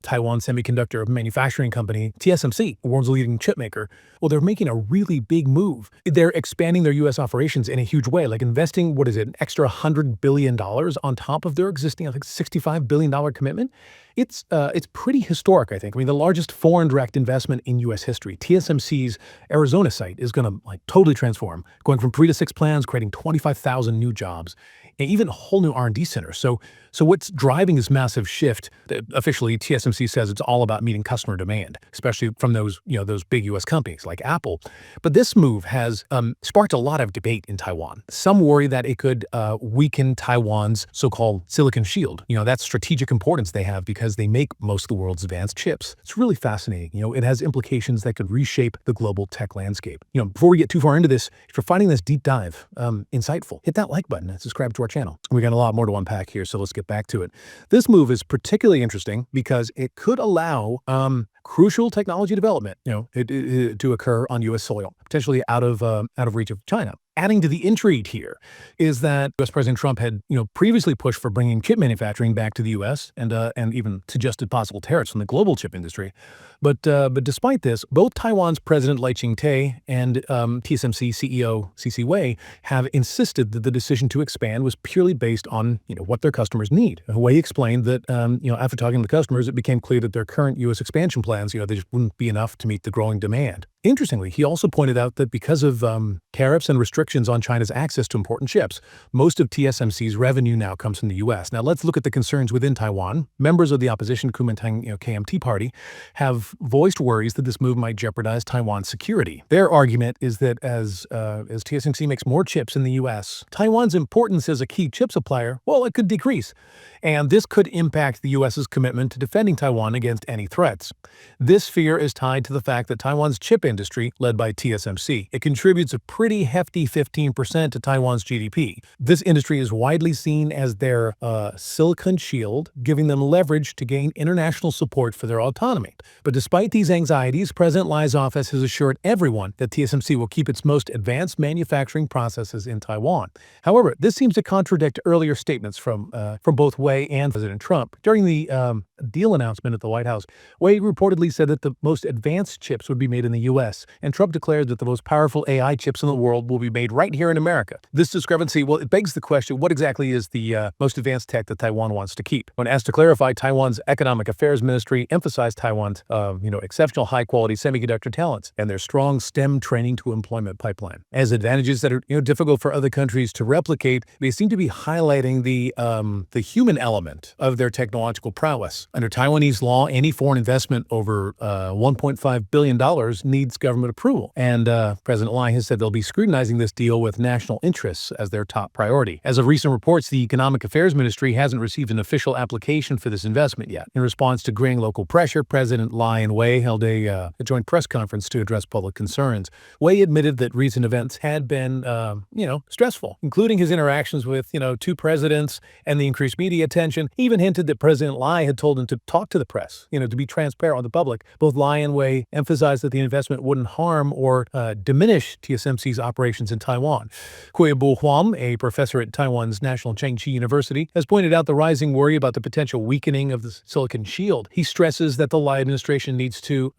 Taiwan Semiconductor manufacturing company, TSMC, the world's leading chipmaker, well, they're making a really big move. They're expanding their U.S. operations in a huge way, like investing, an extra $100 billion on top of their existing, I think, $65 billion commitment. It's pretty historic, I think. I mean, the largest foreign direct investment in U.S. history. TSMC's Arizona site is going to totally transform, going from 3 to 6 plants, creating 25,000 new jobs, and even a whole new R&D center. So what's driving this massive shift? Officially, TSMC says it's all about meeting customer demand, especially from those big U.S. companies like Apple. But this move has sparked a lot of debate in Taiwan. Some worry that it could weaken Taiwan's so-called silicon shield. That strategic importance they have because they make most of the world's advanced chips. It's really fascinating. It has implications that could reshape the global tech landscape. Before we get too far into this, if you're finding this deep dive insightful, hit that like button and subscribe to our channel. We got a lot more to unpack here, so let's get back to it. This move is particularly interesting because it could allow crucial technology development, to occur on U.S. soil, potentially out of reach of China. Adding to the intrigue here is that U.S. President Trump had, previously pushed for bringing chip manufacturing back to the U.S. and even suggested possible tariffs from the global chip industry. But despite this, both Taiwan's President Lai Ching-te and TSMC CEO C.C. Wei have insisted that the decision to expand was purely based on, what their customers need. Wei explained that, after talking to the customers, it became clear that their current U.S. expansion plans, they just wouldn't be enough to meet the growing demand. Interestingly, he also pointed out that because of tariffs and restrictions on China's access to important chips, most of TSMC's revenue now comes from the U.S. Now, let's look at the concerns within Taiwan. Members of the opposition Kuomintang, KMT party have voiced worries that this move might jeopardize Taiwan's security. Their argument is that as TSMC makes more chips in the U.S., Taiwan's importance as a key chip supplier, it could decrease. And this could impact the U.S.'s commitment to defending Taiwan against any threats. This fear is tied to the fact that Taiwan's chip industry, led by TSMC, it contributes a pretty hefty 15% to Taiwan's GDP. This industry is widely seen as their silicon shield, giving them leverage to gain international support for their autonomy. But despite these anxieties, President Lai's office has assured everyone that TSMC will keep its most advanced manufacturing processes in Taiwan. However, this seems to contradict earlier statements from both Wei and President Trump. During the deal announcement at the White House, Wei reportedly said that the most advanced chips would be made in the U.S., and Trump declared that the most powerful AI chips in the world will be made right here in America. This discrepancy, it begs the question, what exactly is the most advanced tech that Taiwan wants to keep? When asked to clarify, Taiwan's Economic Affairs Ministry emphasized Taiwan's, exceptional high-quality semiconductor talents and their strong STEM training to employment pipeline. As advantages that are, difficult for other countries to replicate, they seem to be highlighting the human element of their technological prowess. Under Taiwanese law, any foreign investment over $1.5 billion needs government approval. And President Lai has said they'll be scrutinizing this deal with national interests as their top priority. As of recent reports, the Economic Affairs Ministry hasn't received an official application for this investment yet. In response to growing local pressure, President Lai and Wei held a joint press conference to address public concerns. Wei admitted that recent events had been, stressful, including his interactions with, two presidents and the increased media attention. He even hinted that President Lai had told him to talk to the press, to be transparent with the public. Both Lai and Wei emphasized that the investment wouldn't harm or diminish TSMC's operations in Taiwan. Kuei-Bu Huam, a professor at Taiwan's National Chengchi University, has pointed out the rising worry about the potential weakening of the silicon shield. He stresses that the Lai administration needs to,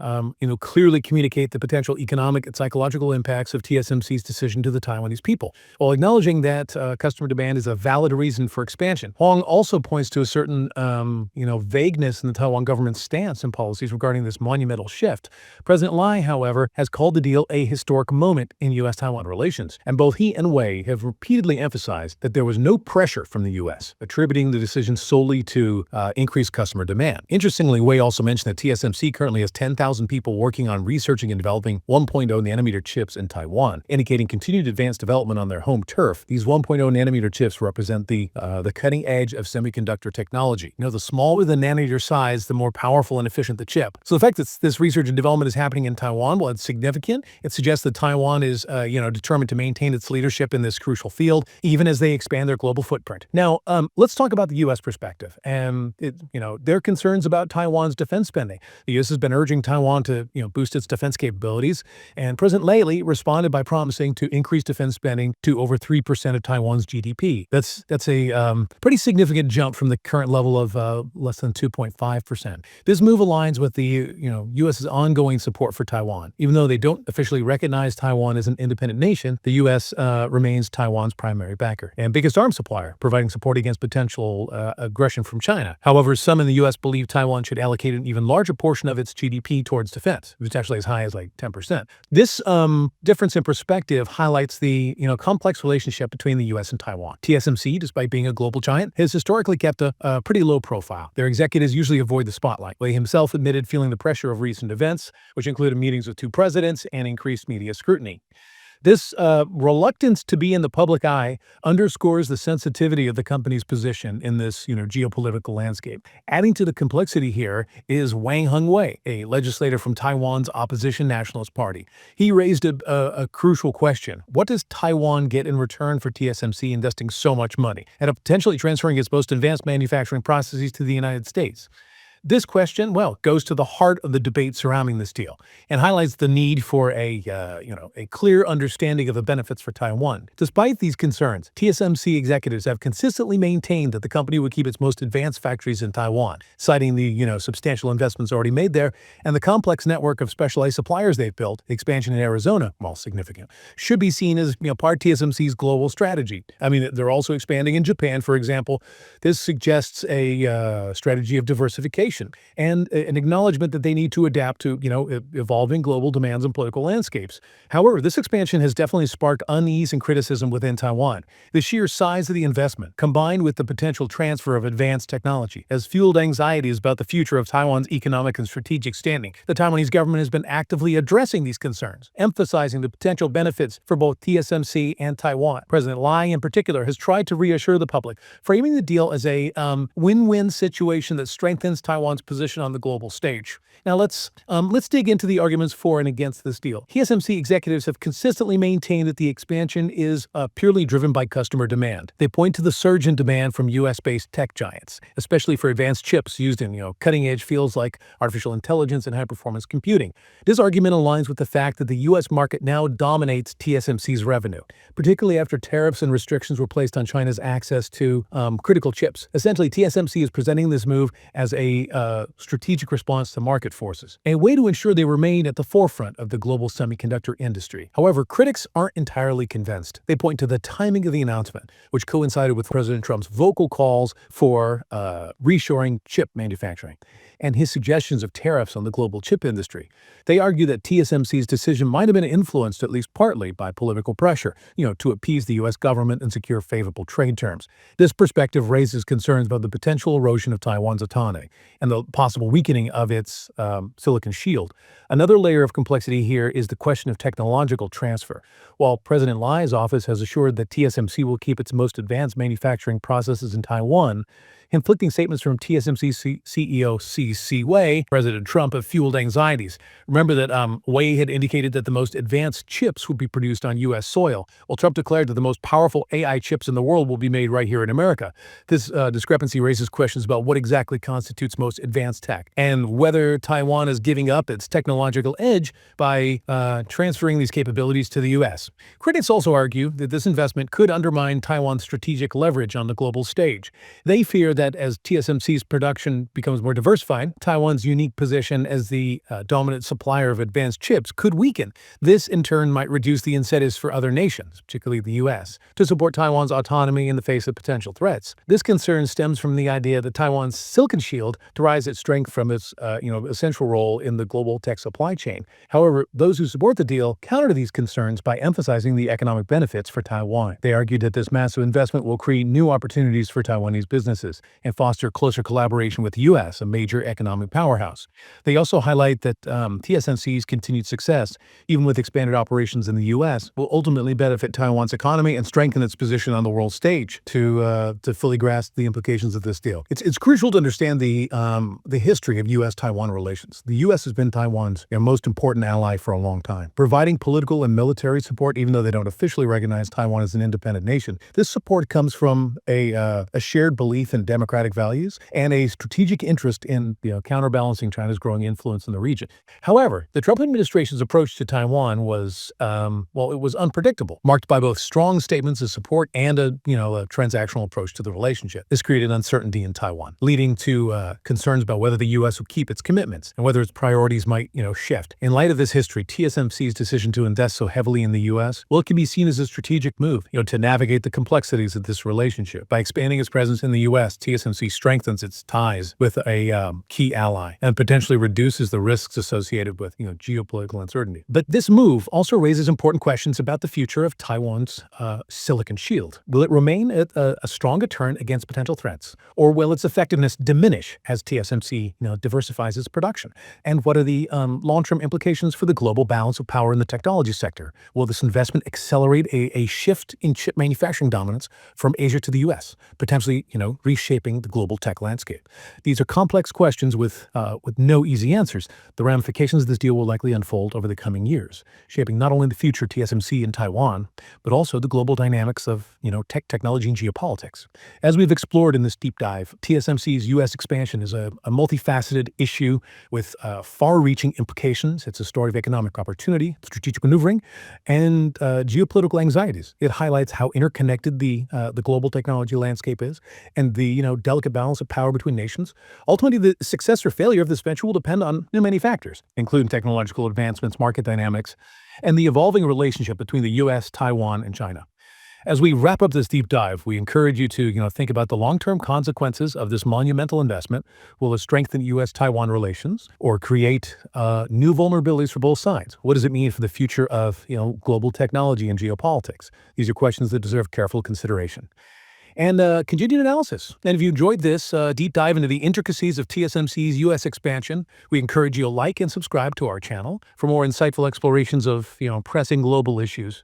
clearly communicate the potential economic and psychological impacts of TSMC's decision to the Taiwanese people. While acknowledging that customer demand is a valid reason for expansion, Huang also points to a certain, vagueness in the Taiwan government's stance and policies regarding this monumental shift. President Lai, however, has called the deal a historic moment in U.S.-Taiwan relations, and both he and Wei have repeatedly emphasized that there was no pressure from the U.S., attributing the decision solely to increased customer demand. Interestingly, Wei also mentioned that TSMC currently has 10,000 people working on researching and developing 1.0 nanometer chips in Taiwan, indicating continued advanced development on their home turf. These 1.0 nanometer chips represent the cutting edge of semiconductor technology. The smaller the nanometer size, the more powerful and efficient the chip. So the fact that this research and development is happening in Taiwan, Well, it's significant. It suggests that Taiwan is, determined to maintain its leadership in this crucial field, even as they expand their global footprint. Now, let's talk about the U.S. perspective and, their concerns about Taiwan's defense spending. The U.S. has been urging Taiwan to, boost its defense capabilities, and President Laley responded by promising to increase defense spending to over 3% of Taiwan's GDP. That's a pretty significant jump from the current level of less than 2.5%. This move aligns with the U.S.'s ongoing support for Taiwan. Even though they don't officially recognize Taiwan as an independent nation, the U.S. Remains Taiwan's primary backer and biggest arms supplier, providing support against potential aggression from China. However, some in the U.S. believe Taiwan should allocate an even larger portion of its GDP towards defense, which is actually as high as like 10%. This difference in perspective highlights the complex relationship between the U.S. and Taiwan. TSMC, despite being a global giant, has historically kept a pretty low profile. Their executives usually avoid the spotlight. He himself admitted feeling the pressure of recent events, which included meetings with two presidents and increased media scrutiny. This reluctance to be in the public eye underscores the sensitivity of the company's position in this, geopolitical landscape. Adding to the complexity here is Wang Hengwei, a legislator from Taiwan's opposition Nationalist Party. He raised a crucial question. What does Taiwan get in return for TSMC investing so much money and potentially transferring its most advanced manufacturing processes to the United States? This question, goes to the heart of the debate surrounding this deal and highlights the need for a clear understanding of the benefits for Taiwan. Despite these concerns, TSMC executives have consistently maintained that the company would keep its most advanced factories in Taiwan, citing the substantial investments already made there and the complex network of specialized suppliers they've built. The expansion in Arizona, while significant, should be seen as part of TSMC's global strategy. I mean, they're also expanding in Japan, for example. This suggests a strategy of diversification and an acknowledgement that they need to adapt to, evolving global demands and political landscapes. However, this expansion has definitely sparked unease and criticism within Taiwan. The sheer size of the investment, combined with the potential transfer of advanced technology, has fueled anxieties about the future of Taiwan's economic and strategic standing. The Taiwanese government has been actively addressing these concerns, emphasizing the potential benefits for both TSMC and Taiwan. President Lai, in particular, has tried to reassure the public, framing the deal as a win-win situation that strengthens Taiwan's position on the global stage. Now let's dig into the arguments for and against this deal. TSMC executives have consistently maintained that the expansion is purely driven by customer demand. They point to the surge in demand from U.S.-based tech giants, especially for advanced chips used in cutting-edge fields like artificial intelligence and high-performance computing. This argument aligns with the fact that the U.S. market now dominates TSMC's revenue, particularly after tariffs and restrictions were placed on China's access to critical chips. Essentially, TSMC is presenting this move as a strategic response to market forces, a way to ensure they remain at the forefront of the global semiconductor industry. However, critics aren't entirely convinced. They point to the timing of the announcement, which coincided with President Trump's vocal calls for reshoring chip manufacturing and his suggestions of tariffs on the global chip industry. They argue that TSMC's decision might have been influenced at least partly by political pressure, to appease the U.S. government and secure favorable trade terms. This perspective raises concerns about the potential erosion of Taiwan's autonomy and the possible weakening of its silicon shield. Another layer of complexity here is the question of technological transfer. While President Lai's office has assured that TSMC will keep its most advanced manufacturing processes in Taiwan, conflicting statements from TSMC CEO C.C. Wei, President Trump, have fueled anxieties. Remember that Wei had indicated that the most advanced chips would be produced on U.S. soil, while Trump declared that the most powerful AI chips in the world will be made right here in America. This discrepancy raises questions about what exactly constitutes most advanced tech, and whether Taiwan is giving up its technological edge by transferring these capabilities to the U.S. Critics also argue that this investment could undermine Taiwan's strategic leverage on the global stage. They fear that as TSMC's production becomes more diversified, Taiwan's unique position as the dominant supplier of advanced chips could weaken. This, in turn, might reduce the incentives for other nations, particularly the U.S., to support Taiwan's autonomy in the face of potential threats. This concern stems from the idea that Taiwan's silicon shield derives its strength from its essential role in the global tech supply chain. However, those who support the deal counter these concerns by emphasizing the economic benefits for Taiwan. They argue that this massive investment will create new opportunities for Taiwanese businesses, and foster closer collaboration with the U.S., a major economic powerhouse. They also highlight that TSMC's continued success, even with expanded operations in the U.S., will ultimately benefit Taiwan's economy and strengthen its position on the world stage. To fully grasp the implications of this deal, it's crucial to understand the history of U.S.-Taiwan relations. The U.S. has been Taiwan's most important ally for a long time, providing political and military support, even though they don't officially recognize Taiwan as an independent nation. This support comes from a shared belief in democratic values and a strategic interest in counterbalancing China's growing influence in the region. However, the Trump administration's approach to Taiwan was, it was unpredictable, marked by both strong statements of support and a transactional approach to the relationship. This created uncertainty in Taiwan, leading to concerns about whether the U.S. would keep its commitments and whether its priorities might, shift. In light of this history, TSMC's decision to invest so heavily in the U.S., it can be seen as a strategic move, to navigate the complexities of this relationship. By expanding its presence in the U.S., TSMC strengthens its ties with a key ally and potentially reduces the risks associated with, geopolitical uncertainty. But this move also raises important questions about the future of Taiwan's silicon shield. Will it remain a strong deterrent against potential threats, or will its effectiveness diminish as TSMC, diversifies its production? And what are the long-term implications for the global balance of power in the technology sector? Will this investment accelerate a shift in chip manufacturing dominance from Asia to the U.S., potentially, reshaping the global tech landscape? These are complex questions with no easy answers. The ramifications of this deal will likely unfold over the coming years, shaping not only the future TSMC in Taiwan, but also the global dynamics of, technology and geopolitics. As we've explored in this deep dive, TSMC's U.S. expansion is a multifaceted issue with far-reaching implications. It's a story of economic opportunity, strategic maneuvering, and geopolitical anxieties. It highlights how interconnected the global technology landscape is, and the delicate balance of power between nations. Ultimately, the success or failure of this venture will depend on many factors, including technological advancements, market dynamics, and the evolving relationship between the U.S., Taiwan, and China. As we wrap up this deep dive, we encourage you to think about the long-term consequences of this monumental investment. Will it strengthen U.S.-Taiwan relations or create new vulnerabilities for both sides? What does it mean for the future of global technology and geopolitics? These are questions that deserve careful consideration and continued analysis. And if you enjoyed this deep dive into the intricacies of TSMC's U.S. expansion, we encourage you to like and subscribe to our channel for more insightful explorations of pressing global issues.